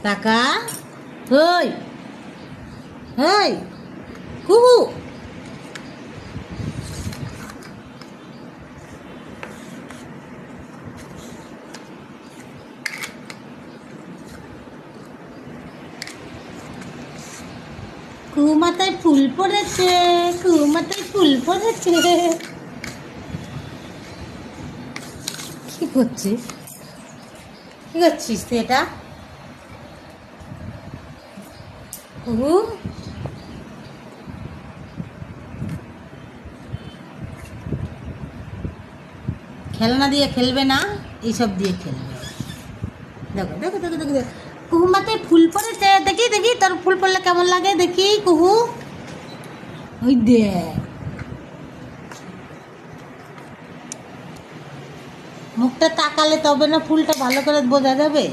টাকা হই হই কুহু কুহু মাথায় ফুল পড়েছে, কুহু মাথায় ফুল পড়েছে। কি করছিস, কি করছিস তুই এটা? কুহু খেলনা দিয়ে খেলবে না, এইসব দিয়ে খেলবে। দেখো দেখো দেখো দেখো দেখো, কুহু মাথায় ফুল পড়েছে। দেখি দেখি তোর ফুল পড়লে কেমন লাগে দেখি কুহু। ওই দেখ, মুখটা তাকালে তবে না ফুলটা ভালো করে বোঝা যাবে।